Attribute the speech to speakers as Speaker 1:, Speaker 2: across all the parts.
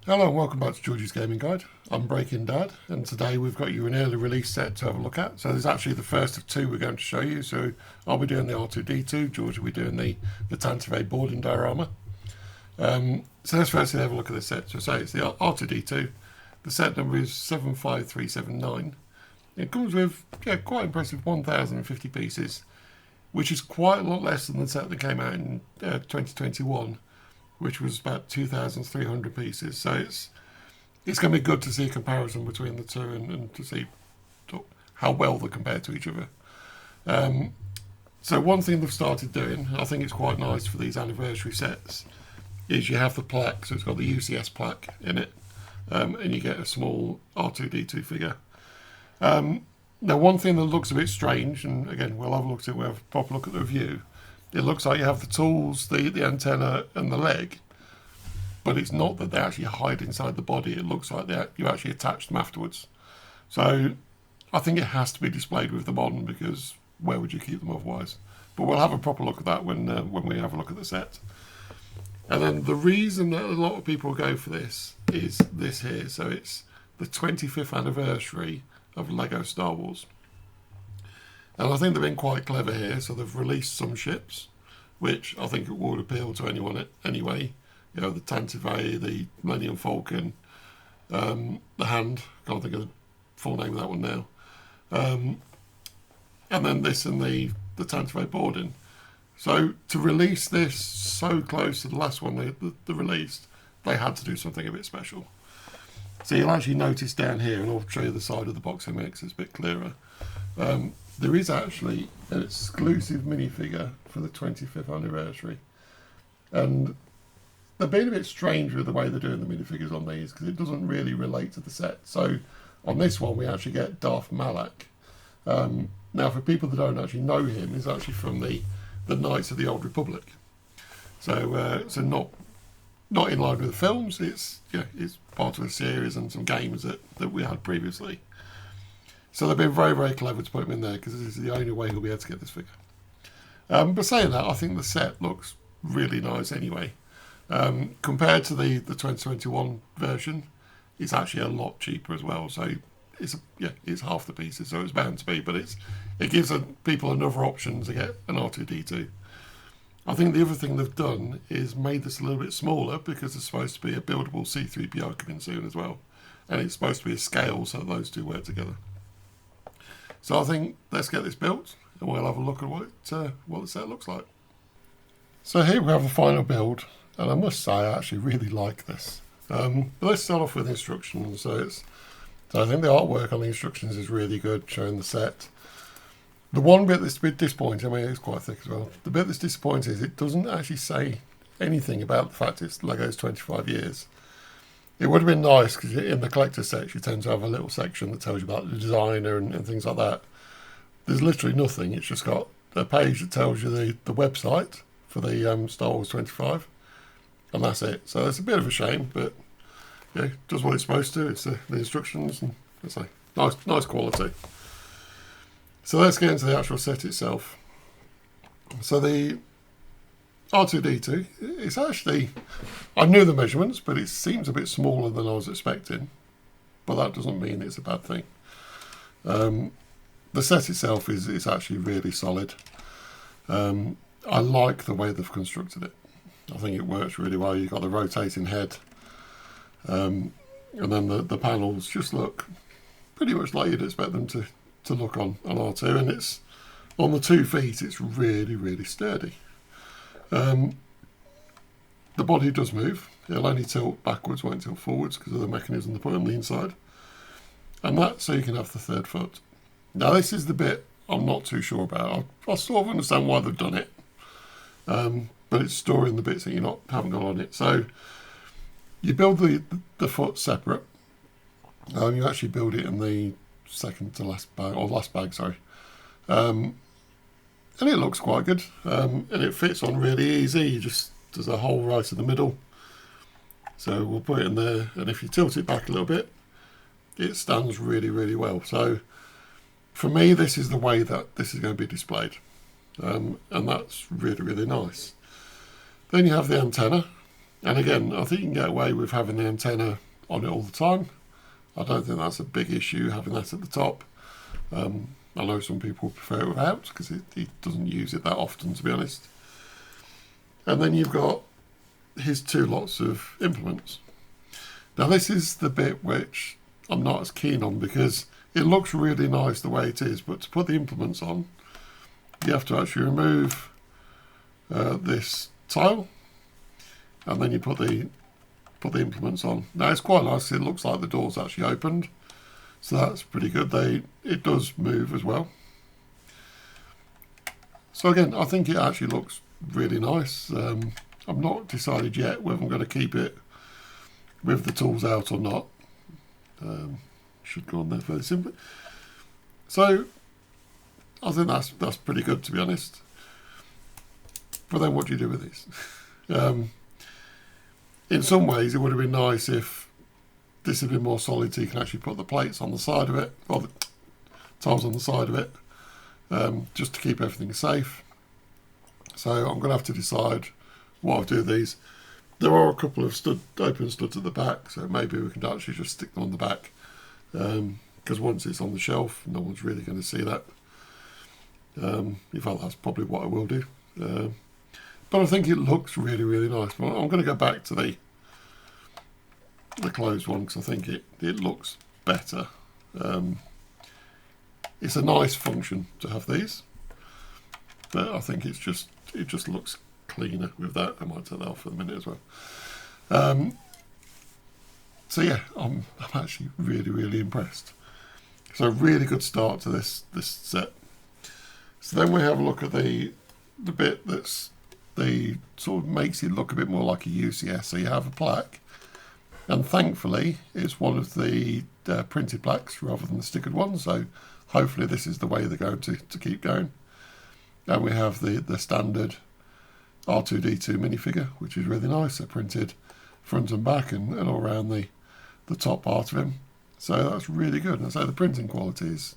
Speaker 1: Hello and welcome back to George's Gaming Guide. I'm Breaking Dad, and today we've got you an early release set to have a look at. So there's actually the first of two we're going to show you. So I'll be doing the R2-D2, George will be doing the Tantive IV boarding diorama. So let's first have a look at this set. So say it's the R2-D2. The set number is 75379. It comes with quite impressive 1,050 pieces, which is quite a lot less than the set that came out in 2021. Which was about 2,300 pieces. So it's going to be good to see a comparison between the two and to see how well they compare to each other. So one thing they've started doing, I think it's quite nice for these anniversary sets, is you have the plaque. So it's got the UCS plaque in it, and you get a small R2-D2 figure. Now one thing that looks a bit strange, and again we'll have a look at it, we'll have a proper look at the review. It looks like you have the tools, the antenna and the leg, but it's not that they actually hide inside the body. It looks like you actually attach them afterwards. So I think it has to be displayed with them on, because where would you keep them otherwise? But we'll have a proper look at that when we have a look at the set. And then the reason that a lot of people go for this is this here. So it's the 25th anniversary of Lego Star Wars. And I think they've been quite clever here. So they've released some ships, which I think it would appeal to anyone anyway. You know, the Tantive IV, the Millennium Falcon, the Hand. Can't think of the full name of that one now. And then this and the Tantive IV boarding. So to release this so close to the last one they released, they had to do something a bit special. So you'll actually notice down here, and I'll show you the side of the box so it makes it a bit clearer. There is actually an exclusive minifigure for the 25th anniversary. And they're being a bit strange with the way they're doing the minifigures on these, because it doesn't really relate to the set. So on this one, we actually get Darth Malak. Now, for people that don't actually know him, he's actually from the Knights of the Old Republic. So not in line with the films. It's part of a series and some games that we had previously. So they've been very, very clever to put him in there, because this is the only way he'll be able to get this figure. But saying that, I think the set looks really nice anyway. Compared to the 2021 version, it's actually a lot cheaper as well. So it's half the pieces, so it's bound to be. But it gives people another option to get an R2-D2. I think the other thing they've done is made this a little bit smaller, because there's supposed to be a buildable C-3PO coming soon as well. And it's supposed to be a scale, so those two work together. So I think let's get this built, and we'll have a look at what the set looks like. So here we have the final build, and I must say I actually really like this. But let's start off with instructions. So I think the artwork on the instructions is really good, showing the set. The one bit that's a bit disappointing, I mean it's quite thick as well, the bit that's disappointing is it doesn't actually say anything about the fact it's Lego's 25 years. It would have been nice, because in the collector section you tend to have a little section that tells you about the designer and things like that. There's literally nothing. It's just got a page that tells you the website for the Star Wars 25, and that's it. So it's a bit of a shame, but yeah, it does what it's supposed to. It's the instructions, and it's like nice quality. So let's get into the actual set itself. So the R2-D2, it's actually, I knew the measurements, but it seems a bit smaller than I was expecting. But that doesn't mean it's a bad thing. The set itself is actually really solid. I like the way they've constructed it. I think it works really well. You've got the rotating head. And then the panels just look pretty much like you'd expect them to look on R2. And it's on the 2 feet, it's really, really sturdy. The body does move. It'll only tilt backwards, won't tilt forwards, because of the mechanism they put on the inside. And that's so you can have the 3rd foot. Now this is the bit I'm not too sure about. I sort of understand why they've done it. But it's storing the bits that haven't got on it. So you build the foot separate. You actually build it in the second to last bag, or last bag, sorry. And it looks quite good, and it fits on really easy. There's a hole right in the middle, so we'll put it in there, and if you tilt it back a little bit, it stands really, really well. So for me, this is the way that this is going to be displayed, and that's really, really nice. Then you have the antenna, and again, I think you can get away with having the antenna on it all the time. I don't think that's a big issue, having that at the top. I know some people prefer it without, because he doesn't use it that often, to be honest. And then you've got his 2 lots of implements. Now this is the bit which I'm not as keen on, because it looks really nice the way it is, but to put the implements on, you have to actually remove this tile, and then you put the implements on. Now it's quite nice, it looks like the door's actually opened, so that's pretty good. It does move as well. So again, I think it actually looks really nice. I'm not decided yet whether I'm going to keep it with the tools out or not. Should go on there very simply. So I think that's pretty good, to be honest. But then what do you do with these? In some ways, it would have been nice if this had been more solid, so you can actually put the plates on the side of it, or the tiles on the side of it, just to keep everything safe. So I'm going to have to decide what I'll do with these. There are a couple of open studs at the back, so maybe we can actually just stick them on the back, because once it's on the shelf, no one's really going to see that. In fact, that's probably what I will do. But I think it looks really, really nice. But I'm going to go back to the closed one, because I think it looks better. It's a nice function to have these, but I think it just looks cleaner with that. I might take that off for a minute as well. So yeah, I'm actually really, really impressed. So really good start to this set. So then we have a look at the bit that's the sort of makes it look a bit more like a UCS. So you have a plaque, and thankfully it's one of the printed plaques rather than the stickered one. So hopefully this is the way they're going to keep going. And we have the standard R2-D2 minifigure, which is really nice. They're printed front and back and all around the top part of him. So that's really good. And so the printing quality is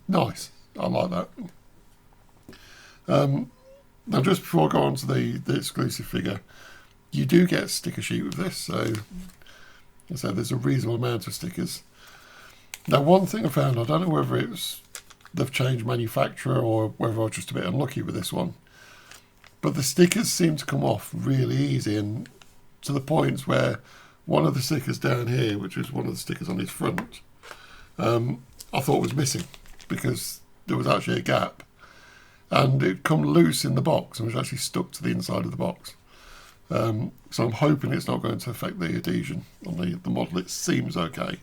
Speaker 1: nice. I like that. Now, just before I go on to the exclusive figure, you do get a sticker sheet with this. So there's a reasonable amount of stickers. Now, one thing I found, I don't know whether they've changed manufacturer or whether I was just a bit unlucky with this one, but the stickers seem to come off really easy, and to the point where one of the stickers down here, which is one of the stickers on his front, I thought was missing because there was actually a gap, and it come loose in the box and was actually stuck to the inside of the box. So I'm hoping it's not going to affect the adhesion on the model. It seems okay,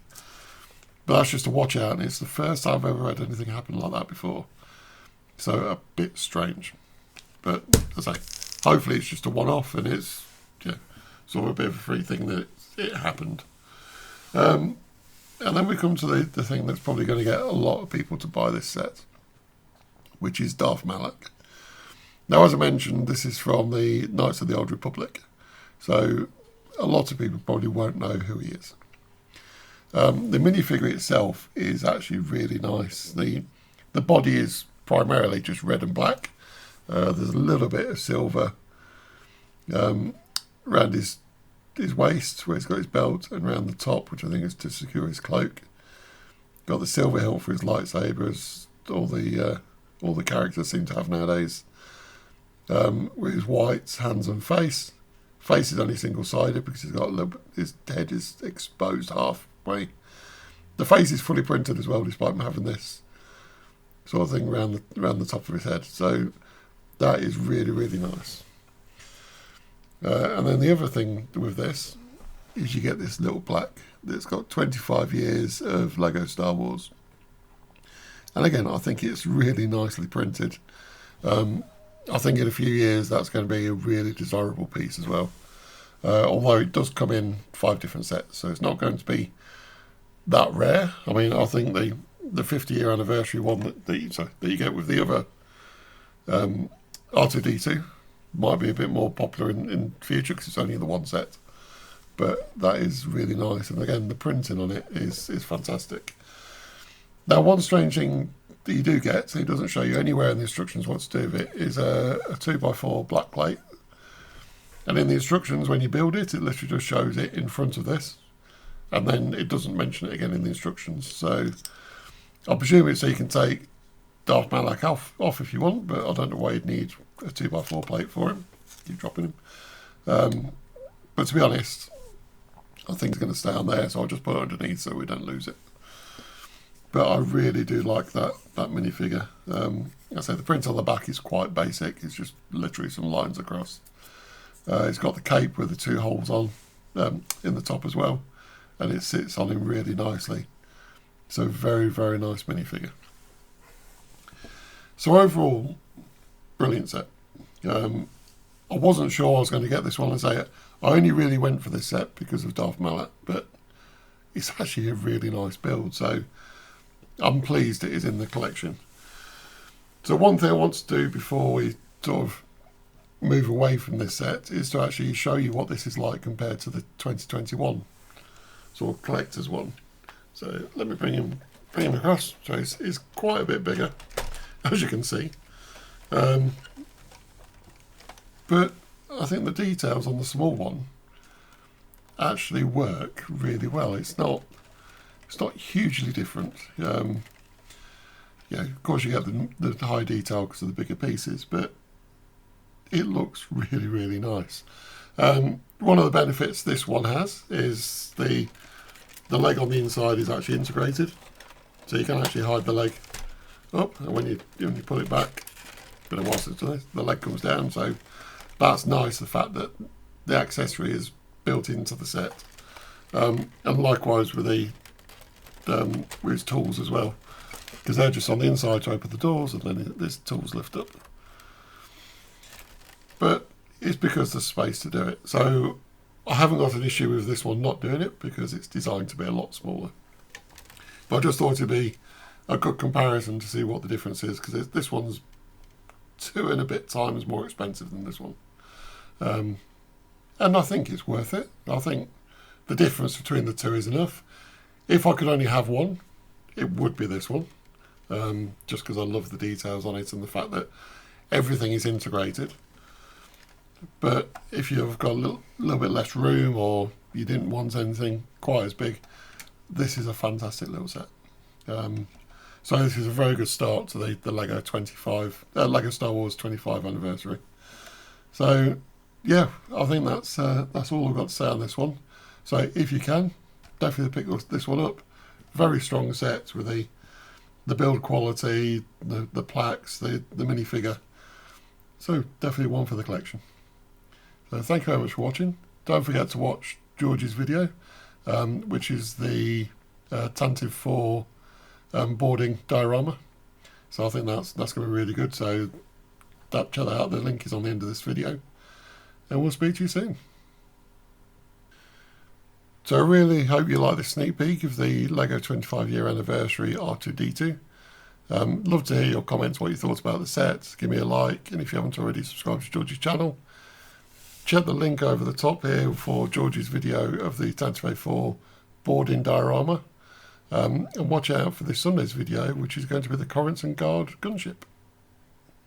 Speaker 1: but that's just to watch out, and it's the first time I've ever had anything happen like that before. So a bit strange, but as I say, hopefully it's just a one-off, and it's sort of a bit of a free thing that it happened. And then we come to the thing that's probably going to get a lot of people to buy this set, which is Darth Malak. Now, as I mentioned, this is from the Knights of the Old Republic, so a lot of people probably won't know who he is. The minifigure itself is actually really nice. The body is primarily just red and black. There's a little bit of silver around his waist where he's got his belt, and around the top, which I think is to secure his cloak. Got the silver hilt for his lightsaber, as all the characters seem to have nowadays. With his white hands and face. Face is only single-sided because he's got a little bit, his head is exposed halfway. The face is fully printed as well, despite him having this sort of thing around the top of his head. So that is really, really nice. And then the other thing with this is you get this little plaque that's got 25 years of Lego Star Wars. And again, I think it's really nicely printed. I think in a few years that's going to be a really desirable piece as well. Although it does come in 5 different sets, so it's not going to be that rare. I mean, I think the 50-year anniversary one that you get with the other R2-D2 might be a bit more popular in future because it's only the one set. But that is really nice, and again, the printing on it is fantastic. Now, one strange thing that you do get, so it doesn't show you anywhere in the instructions what to do with it, is a 2x4 black plate. And in the instructions, when you build it, it literally just shows it in front of this, and then it doesn't mention it again in the instructions. So I presume it's so you can take Darth Malak off if you want, but I don't know why you'd need a 2x4 plate for him. Keep dropping him. But to be honest, I think it's going to stay on there, so I'll just put it underneath so we don't lose it. But I really do like that minifigure. I say the print on the back is quite basic. It's just literally some lines across. It's got the cape with the 2 holes on in the top as well, and it sits on him really nicely. So very, very nice minifigure. So overall, brilliant set. I wasn't sure I was going to get this one. I only really went for this set because of Darth Malak, but it's actually a really nice build. So I'm pleased it is in the collection. So one thing I want to do before we sort of move away from this set is to actually show you what this is like compared to the 2021 sort of collector's one. So let me bring him across. So it's quite a bit bigger, as you can see. But I think the details on the small one actually work really well. It's not hugely different. Yeah, of course you get the high detail because of the bigger pieces, but it looks really, really nice. One of the benefits this one has is the leg on the inside is actually integrated, so you can actually hide the leg up, and when you pull it back, bit of whilst the leg comes down. So that's nice, the fact that the accessory is built into the set, and likewise with his tools as well, because they're just on the inside to open the doors, and then this tools lift up. But it's because there's space to do it. So I haven't got an issue with this one not doing it because it's designed to be a lot smaller. But I just thought it'd be a good comparison to see what the difference is, because this one's 2 and a bit times more expensive than this one. And I think it's worth it. I think the difference between the 2 is enough. If I could only have one, it would be this one, just because I love the details on it and the fact that everything is integrated. But if you've got a little bit less room, or you didn't want anything quite as big, this is a fantastic little set. So this is a very good start to the Lego Lego Star Wars 25 anniversary. So yeah, I think that's all I've got to say on this one. So if you can, definitely pick this one up. Very strong set with the build quality, the plaques, the minifigure. So definitely one for the collection. So thank you very much for watching. Don't forget to watch George's video, which is the Tantive IV boarding diorama. So I think that's going to be really good. So check that out. The link is on the end of this video, and we'll speak to you soon. So I really hope you like this sneak peek of the Lego 25-year anniversary R2-D2. Love to hear your comments, what you thought about the set. Give me a like, and if you haven't already, subscribe to George's channel. Check the link over the top here for George's video of the Tantive IV boarding diorama. And watch out for this Sunday's video, which is going to be the Coruscant Guard gunship.